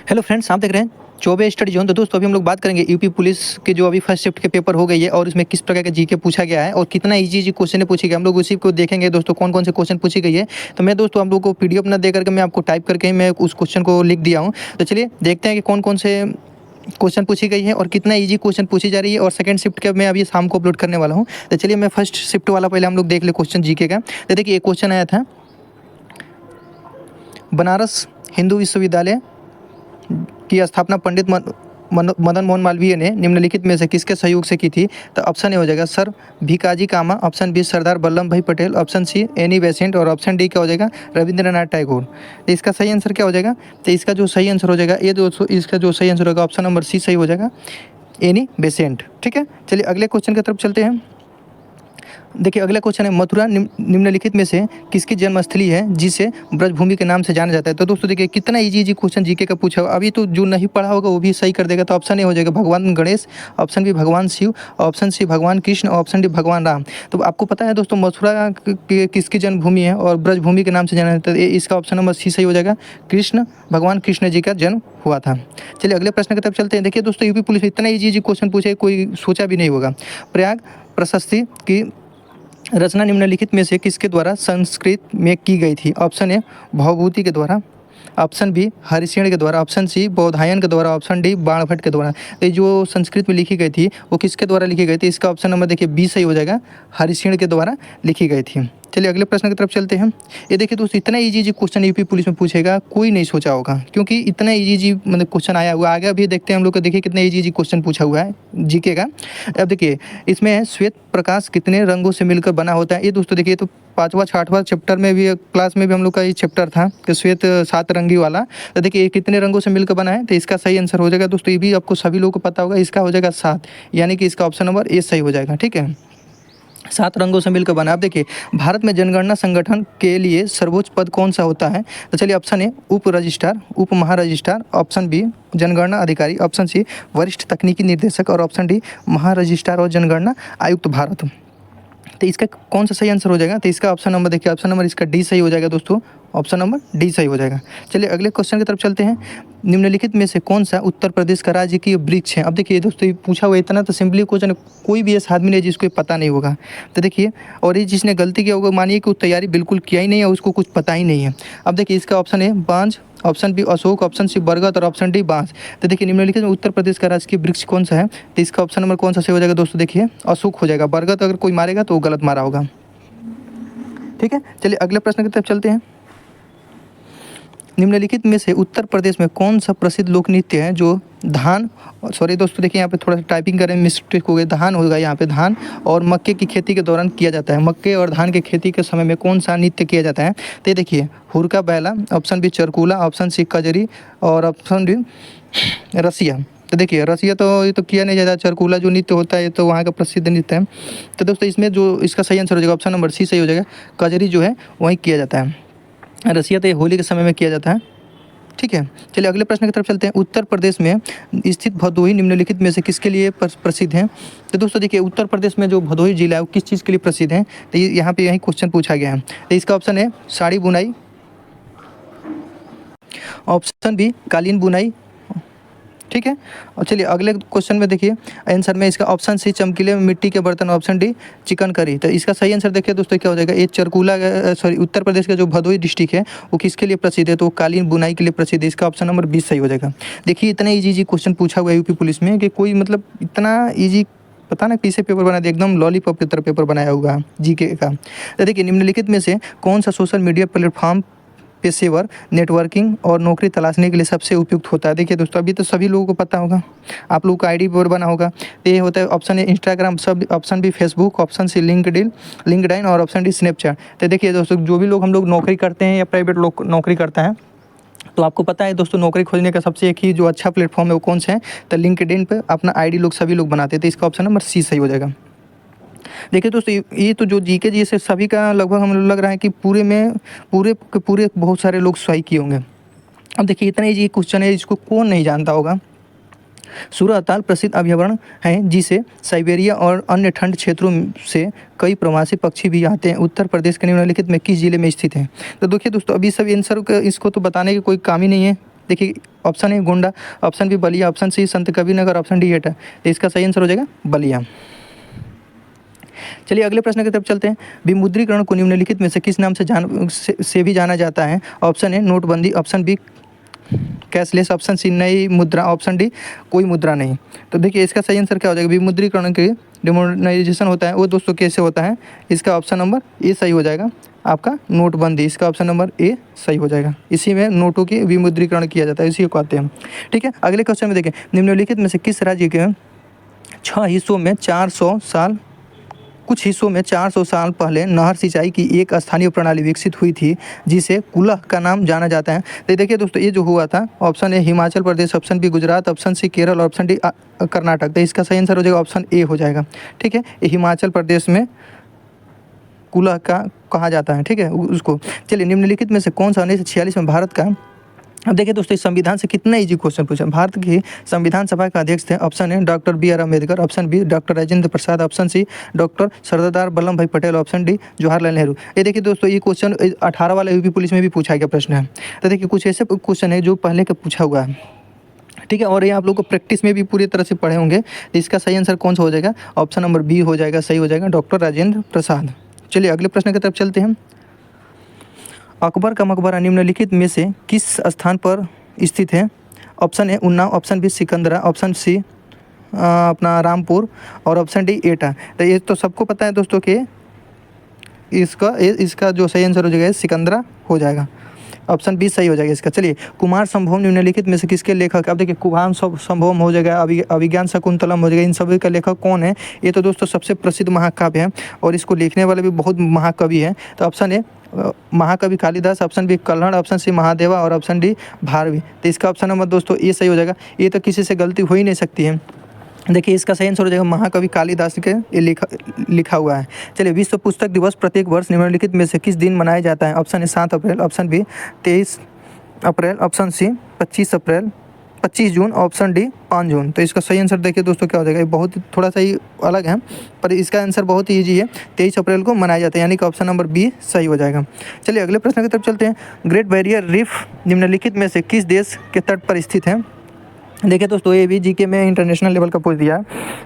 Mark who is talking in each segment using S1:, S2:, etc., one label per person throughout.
S1: Hello friends, आप देख रहे हैं चौबे स्टडी जोन। तो दोस्तों अभी हम लोग बात करेंगे यूपी पुलिस के जो अभी फर्स्ट शिफ्ट के पेपर हो गई है और इसमें किस प्रकार का जीके पूछा गया है और कितना इजी क्वेश्चन पूछे गए, हम लोग उसी को देखेंगे दोस्तों, कौन कौन से क्वेश्चन पूछी गई है। तो मैं दोस्तों आप लोग को पीडीएफ ना दे करके मैं आपको टाइप करके मैं उस क्वेश्चन को लिख दिया हूँ। तो चलिए देखते हैं कि कौन कौन से क्वेश्चन पूछी गई है और कितना इजी क्वेश्चन पूछी जा रही है। और सेकंड शिफ्ट का मैं अभी शाम को अपलोड करने वाला हूँ। तो चलिए मैं फर्स्ट शिफ्ट वाला पहले हम लोग देख ले क्वेश्चन जीके का। तो देखिए एक क्वेश्चन आया था, बनारस हिंदू विश्वविद्यालय की स्थापना पंडित मदन मोहन मालवीय ने निम्नलिखित में से किसके सहयोग से की थी। तो ऑप्शन ए हो जाएगा सर भिकाजी कामा, ऑप्शन बी सरदार Vallabh Bhai Patel, option see Annie Besant और ऑप्शन डी क्या हो जाएगा रविंद्रनाथ टैगोर। तो इसका सही आंसर क्या हो जाएगा? तो इसका जो सही आंसर हो जाएगा ये दोस्तों, इसका जो सही आंसर होगा ऑप्शन नंबर सी सही हो जाएगा, एनी बेसेंट। ठीक है, चलिए अगले क्वेश्चन की तरफ चलते हैं। देखिए अगला क्वेश्चन है, मथुरा निम्नलिखित में से किसकी जन्मस्थली है जिसे ब्रजभूमि के नाम से जाना जाता है। तो दोस्तों देखिए कितना इजी क्वेश्चन जीके का पूछा हुआ। अभी तो जो नहीं पढ़ा होगा वो भी सही कर देगा। तो ऑप्शन ए हो जाएगा भगवान गणेश, ऑप्शन बी भगवान शिव, ऑप्शन सी भगवान कृष्ण, ऑप्शन डी भगवान राम। तो आपको पता है दोस्तों मथुरा किसकी जन्मभूमि है और ब्रजभूमि के नाम से जाना जाता है। इसका ऑप्शन नंबर सी सही हो जाएगा, कृष्ण, भगवान कृष्ण जी का जन्म हुआ था। चलिए अगले प्रश्न की तरफ चलते हैं। देखिए दोस्तों यूपी पुलिस में इतना इजी क्वेश्चन पूछे कोई सोचा भी नहीं होगा। प्रयाग प्रशस्ति की रचना निम्नलिखित में से किसके द्वारा संस्कृत में की गई थी। ऑप्शन ए भवभूति के द्वारा, ऑप्शन बी हरिशेन के द्वारा, ऑप्शन सी बौधायन के द्वारा, ऑप्शन डी बाणभट्ट के द्वारा। तो ये जो संस्कृत में लिखी गई थी वो किसके द्वारा लिखी गई थी? इसका ऑप्शन नंबर देखिए बी सही हो जाएगा, हरिशेन के द्वारा लिखी गई थी। चलिए अगले प्रश्न की तरफ चलते हैं। ये देखिए दोस्तों इतना इजी क्वेश्चन यूपी पुलिस में पूछेगा कोई नहीं सोचा होगा, क्योंकि इतना इजी मतलब क्वेश्चन आया हुआ। आगे अभी देखते हैं हम लोग को, देखिए कितना इजी क्वेश्चन पूछा हुआ है जीके का। अब देखिए इसमें श्वेत प्रकाश कितने रंगों से मिलकर बना होता है। ये दोस्तों देखिए तो 5वां 6वां चैप्टर में भी क्लास में भी हम लोग का ये चैप्टर था कि श्वेत 7 रंगी वाला। तो देखिए ये कितने रंगों से मिलकर बना है। तो इसका सही आंसर हो जाएगा दोस्तों, ये भी आपको सभी लोगों को पता होगा, इसका हो जाएगा 7, यानी कि इसका ऑप्शन नंबर ए सही हो जाएगा। ठीक है, 7 रंगों से मिलकर बना। आप देखिए भारत में जनगणना संगठन के लिए सर्वोच्च पद कौन सा होता है। तो चलिए ऑप्शन ए उप रजिस्ट्रार, उप महारजिस्ट्रार, ऑप्शन बी जनगणना अधिकारी, ऑप्शन सी वरिष्ठ तकनीकी निर्देशक और ऑप्शन डी महारजिस्ट्रार और जनगणना आयुक्त भारत। तो इसका कौन सा सही आंसर हो जाएगा? तो इसका ऑप्शन नंबर देखिए, ऑप्शन नंबर इसका डी सही हो जाएगा दोस्तों, ऑप्शन नंबर डी सही हो जाएगा। चलिए अगले क्वेश्चन की तरफ चलते हैं। निम्नलिखित में से कौन सा उत्तर प्रदेश का राज्य की वृक्ष है। अब देखिए दोस्तों ये पूछा हुआ इतना तो सिंपली क्वेश्चन, कोई भी ऐसा आदमी नहीं जिसको पता नहीं होगा। तो देखिए और ये जिसने गलती किया होगा मानिए कि वो तैयारी बिल्कुल किया ही नहीं है, उसको कुछ पता ही नहीं है। अब देखिए इसका ऑप्शन है बांज, ऑप्शन बी अशोक, ऑप्शन सी बरगद और ऑप्शन डी बांस। तो देखिए निम्नलिखित में उत्तर प्रदेश का राजकीय वृक्ष कौन सा है। तो इसका ऑप्शन नंबर कौन सा सही हो जाएगा दोस्तों? देखिए अशोक हो जाएगा। बरगद अगर कोई मारेगा तो वो गलत मारा होगा। ठीक है, चलिए अगले प्रश्न की तरफ चलते हैं। निम्नलिखित में से उत्तर प्रदेश में कौन सा प्रसिद्ध लोक नृत्य है जो धान, सॉरी दोस्तों देखिए यहाँ पे थोड़ा सा टाइपिंग करें मिस्टेक हो गई, धान होगा यहाँ पे, धान और मक्के की खेती के दौरान किया जाता है। मक्के और धान की खेती के समय में कौन सा नृत्य किया जाता है। तो ये देखिए हुरका बैला, ऑप्शन बी चरकूला, ऑप्शन सी कजरी और ऑप्शन डी रसिया। तो देखिए रसिया तो ये तो किया नहीं जाता, चरकूला जो नृत्य होता है तो वहाँ का प्रसिद्ध नृत्य है। तो दोस्तों इसमें जो इसका सही आंसर हो जाएगा ऑप्शन नंबर सी सही हो जाएगा, कजरी जो है वहीं किया जाता है। रसिया तो ये होली के समय में किया जाता है। ठीक है, चलिए अगले प्रश्न की तरफ चलते हैं। उत्तर प्रदेश में स्थित भदोही निम्नलिखित में से किसके लिए प्रसिद्ध है। तो दोस्तों देखिए उत्तर प्रदेश में जो भदोही जिला है वो किस चीज़ के लिए प्रसिद्ध है। तो यहाँ पे यही क्वेश्चन पूछा गया है। तो इसका ऑप्शन है साड़ी बुनाई, ऑप्शन बी कालीन बुनाई। ठीक है, और चलिए अगले क्वेश्चन में देखिए आंसर में इसका ऑप्शन सी चमकीले मिट्टी के बर्तन, ऑप्शन डी चिकन करी। तो इसका सही आंसर देखिए दोस्तों क्या हो जाएगा, ये चरकूला सॉरी उत्तर प्रदेश का जो भदोही डिस्ट्रिक्ट है वो किसके लिए प्रसिद्ध है। तो वो कालीन बुनाई के लिए प्रसिद्ध है। इसका ऑप्शन नंबर 20 सही हो जाएगा। देखिए इतना ईजी क्वेश्चन पूछा हुआ है यूपी पुलिस में कि कोई मतलब इतना ईजी पता ना किसे पेपर बना दिया, एकदम लॉलीपॉप की तरह पेपर बनाया हुआ है जीके का। तो देखिए निम्नलिखित में से कौन सा सोशल मीडिया प्लेटफॉर्म पेशेवर नेटवर्किंग और नौकरी तलाशने के लिए सबसे उपयुक्त होता है। देखिए दोस्तों अभी तो सभी लोगों को पता होगा, आप लोगों का आईडी पर बना होगा। तो ये होता है ऑप्शन ए इंस्टाग्राम, सब option B Facebook, option C LinkedIn और ऑप्शन डी स्नैपचैट। तो देखिए दोस्तों जो भी लोग हम लोग नौकरी करते हैं या प्राइवेट लोग नौकरी करता है तो आपको पता है दोस्तों नौकरी खोजने का सबसे एक ही जो अच्छा प्लेटफॉर्म है वो कौन सा है। तो लिंक्डइन पर अपना आईडी लोग सभी लोग बनाते हैं। तो इसका ऑप्शन नंबर सी सही हो जाएगा। देखिए दोस्तों ये तो जो जीके जी से सभी का लगभग हमें लग रहा है कि पूरे बहुत सारे लोग सही किए होंगे। अब देखिए इतना ही क्वेश्चन है, इसको कौन नहीं जानता होगा। सूरताल प्रसिद्ध अभयारण्य है जिसे साइबेरिया और अन्य ठंड क्षेत्रों से कई प्रवासी पक्षी भी आते हैं। उत्तर प्रदेश के निम्नलिखित में किस जिले में स्थित है। तो देखिए दोस्तों अभी सब आंसर इसको तो बताने की कोई काम ही नहीं है, देखिए option A Gonda, option B Ballia, option C Sant Kabirnagar, option D एटा। तो इसका सही आंसर हो जाएगा बलिया। चलिए अगले प्रश्न की तरफ चलते हैं। विमुद्रीकरण को निम्नलिखित में से किस नाम से भी जाना जाता है? ऑप्शन ए नोटबंदी, option B cashless, option C नई मुद्रा, ऑप्शन डी कोई मुद्रा नहीं। तो देखिए इसका सही आंसर क्या हो जाएगा? विमुद्रीकरण के डिमोनेटाइजेशन होता है वो दोस्तों कैसे होता है? इसका ऑप्शन नंबर ए सही हो जाएगा आपका नोटबंदी। इसका ऑप्शन नंबर ए सही हो जाएगा। इसी में नोटों की विमुद्रीकरण किया जाता है, इसी को कहते हैं। ठीक है, अगले क्वेश्चन में देखें, निम्नलिखित में से किस राज्य के 6 हिस्सों में 400 साल कुछ हिस्सों में 400 साल पहले नहर सिंचाई की एक स्थानीय प्रणाली विकसित हुई थी जिसे कुलह का नाम जाना जाता है? तो देखिए दोस्तों ये जो हुआ था, option A Himachal Pradesh, option B Gujarat, option C Kerala, option D Karnataka. तो इसका सही आंसर हो जाएगा ऑप्शन ए हो जाएगा। ठीक है, ये हिमाचल प्रदेश में कुलह का कहा जाता है। ठीक है उसको। चलिए निम्नलिखित में से कौन सा 1946 में भारत का, अब देखिए दोस्तों इस संविधान से कितना इजी क्वेश्चन पूछा। भारत की संविधान सभा का अध्यक्ष थे? Option A doctor B R Ambedkar, option B doctor Rajendra Prasad, option C doctor Sardar Vallabh Bhai Patel, option D Jawaharlal Nehru. ये देखिए दोस्तों ये क्वेश्चन 18 वाले यूपी पुलिस में भी पूछा गया प्रश्न है। तो देखिए कुछ ऐसे क्वेश्चन है जो पहले का पूछा हुआ है। ठीक है, और ये आप लोग को प्रैक्टिस में भी पूरी तरह से पढ़े होंगे। तो इसका सही आंसर कौन सा हो जाएगा? ऑप्शन नंबर बी हो जाएगा, सही हो जाएगा, डॉक्टर राजेंद्र प्रसाद। चलिए अगले प्रश्न की तरफ चलते हैं। अकबर का मकबरा निम्नलिखित में से किस स्थान पर स्थित है? Option A Unnao, option B Sikandra, option C अपना रामपुर और ऑप्शन डी एटा। तो ये तो सबको पता है दोस्तों कि इसका जो सही आंसर हो जाएगा सिकंदरा हो जाएगा। ऑप्शन बी सही हो जाएगा इसका। चलिए कुमार संभवम निम्नलिखित में से किसके लेखक? अब देखिए कुमार संभवम हो जाएगा, अभिज्ञान शकुंतलम हो जाएगा। इन सभी का लेखक कौन है? ये तो दोस्तों सबसे प्रसिद्ध महाकाव्य है और इसको लिखने वाले भी बहुत महाकवि हैं। तो ऑप्शन ए महाकवि Kalidas, option B Kalhan, option C Mahadeva और ऑप्शन डी भारवी। तो इसका ऑप्शन नंबर दोस्तों ये सही हो जाएगा। ये तो किसी से गलती हो ही नहीं सकती है। देखिए इसका सही आंसर हो जाएगा महाकवि कालिदास के ये लिखा हुआ है। चलिए विश्व पुस्तक दिवस प्रत्येक वर्ष निम्नलिखित में से किस दिन मनाया जाता है? ऑप्शन ए 7 अप्रैल, ऑप्शन बी 23 अप्रैल, ऑप्शन सी 25 जून, ऑप्शन डी 5 जून। तो इसका सही आंसर देखिए दोस्तों क्या हो जाएगा? ये बहुत थोड़ा सा ही अलग है पर इसका आंसर बहुत ही ईजी है। 23 अप्रैल को मनाया जाता है, यानी कि ऑप्शन नंबर बी सही हो जाएगा। चलिए अगले प्रश्न की तरफ चलते हैं। ग्रेट बैरियर रीफ निम्नलिखित में से किस देश के तट पर स्थित है? देखिए दोस्तों ये भी जीके में इंटरनेशनल लेवल का पूछ दिया है।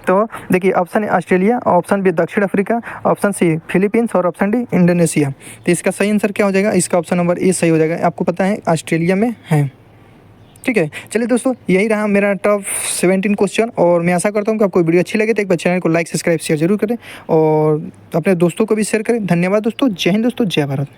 S1: तो देखिए option A Australia, option B दक्षिण अफ्रीका, ऑप्शन सी फिलीपींस और ऑप्शन डी इंडोनेशिया। तो इसका सही आंसर क्या हो जाएगा? इसका ऑप्शन नंबर ए सही हो जाएगा। आपको पता है ऑस्ट्रेलिया में है। ठीक है, चलिए दोस्तों यही रहा मेरा टॉप 17 क्वेश्चन और मैं आशा करता हूँ कि आपको वीडियो अच्छी लगे तो एक बार चैनल को लाइक सब्सक्राइब शेयर जरूर करें और अपने दोस्तों को भी शेयर करें। धन्यवाद दोस्तों। जय हिंद दोस्तों, जय भारत।